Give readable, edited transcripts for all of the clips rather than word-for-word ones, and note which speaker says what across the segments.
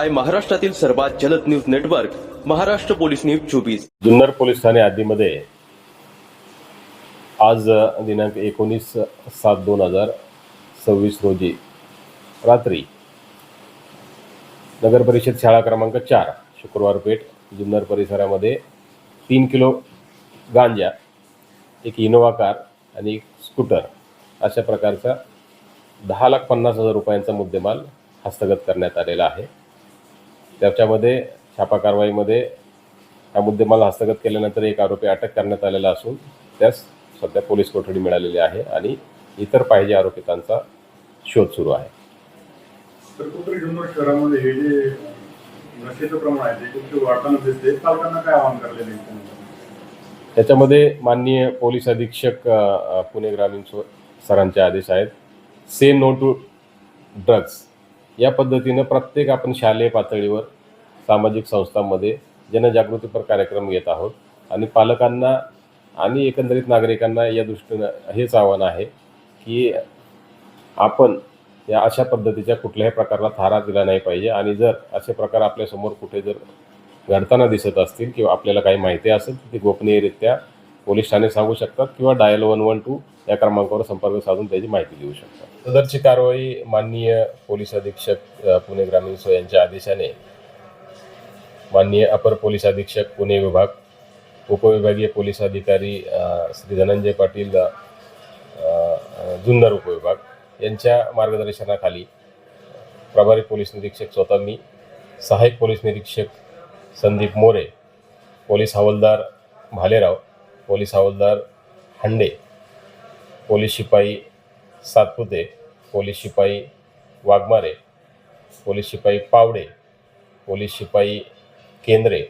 Speaker 1: पाहताय महाराष्ट्रातील सर्वात जलद news network Maharashtra police news 24।
Speaker 2: Junnar police ठाणे हद्दीमध्ये आज दिनांक 19/7/2026 रोजी रात्री नगर परिषद शाळा क्रमांक 4 शुक्रवार पेठ जुन्नर परिसरामध्ये 3 किलो गांजा, एक इनोवा कार आणि एक स्कूटर अशा प्रकारचा 10,50,000 रुपयांचा मुद्देमाल हस्तगत करण्यात आलेला आहे। त्याच्यामध्ये छापा कारवाईमध्ये हा मुद्देमाल हस्तगत केल्यानंतर एक आरोपी अटक करण्यात आलेला असून त्यास सध्या पोलीस कोठडी मिळालेली आहे आणि इतर पाहिजे आरोपितांचा शोध सुरू आहे।
Speaker 3: तर कुठे जुन्नर शहरामध्ये हे जे नशेचं प्रमाण आहे ते खूप वाढताना दिसते, पालकांना काय आवाहन करलेलं आहे?
Speaker 2: त्याच्यामध्ये माननीय पोलीस अधीक्षक पुणे ग्रामीण सरांचे आदेश आहेत। से नो टू ड्रग्स या पद्धतीनं प्रत्येक आपण शालेय पातळीवर सामाजिक संस्थांमध्ये जनजागृतीपर कार्यक्रम घेत आहोत आणि पालकांना आणि एकंदरीत नागरिकांना या दृष्टीनं हेच आव्हान आहे की आपण या अशा पद्धतीच्या कुठल्याही प्रकारला थारा दिला नाही पाहिजे आणि जर असे प्रकार आपल्यासमोर कुठे जर घडताना दिसत असतील किंवा आपल्याला काही माहिती असेल तर ती गोपनीयरित्या पोलीस ठाणे सांगू शकतात किंवा डायल 112 या क्रमांकावर संपर्क साधून त्याची माहिती देऊ शकतात। सदरची कारवाई माननीय पोलीस अधीक्षक पुणे ग्रामीण यांच्या आदेशाने माननीय अपर पोलीस अधीक्षक पुणे विभाग, उपविभागीय पोलीस अधिकारी श्री धनंजय पाटील जुन्नर उपविभाग यांच्या मार्गदर्शनाखाली प्रभारी पोलीस निरीक्षक स्वतः मी, सहाय्यक पोलीस निरीक्षक संदीप मोरे, पोलीस हवालदार भालेराव, पोलीस हवालदार हंडे, पोलीस शिपाई सातपुते, पोलीस शिपाई वाघमारे, पोलीस शिपाई पावडे, पोलीस शिपाई केंद्रे,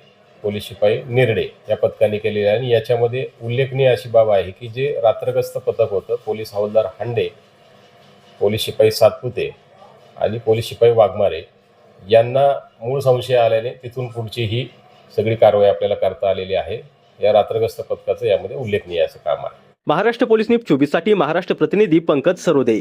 Speaker 2: पोलीस शिपाई निर्डे या पथकाने केलेले आहे। आणि याच्यामध्ये उल्लेखनीय अशी बाब आहे की जे रात्रगस्त पथक होतं, पोलीस हवालदार हंडे, पोलीस शिपाई सातपुते आणि पोलीस शिपाई वाघमारे यांना मूळ संशय आल्याने तिथून पुढची ही सगळी कारवाई आपल्याला करता आलेली आहे। या रात्रगस्त पथकाचं यामध्ये उल्लेखनीय असं काम आहे।
Speaker 1: महाराष्ट्र पोलीस न्यूज 24 साठी महाराष्ट्र प्रतिनिधी पंकज सरोदे।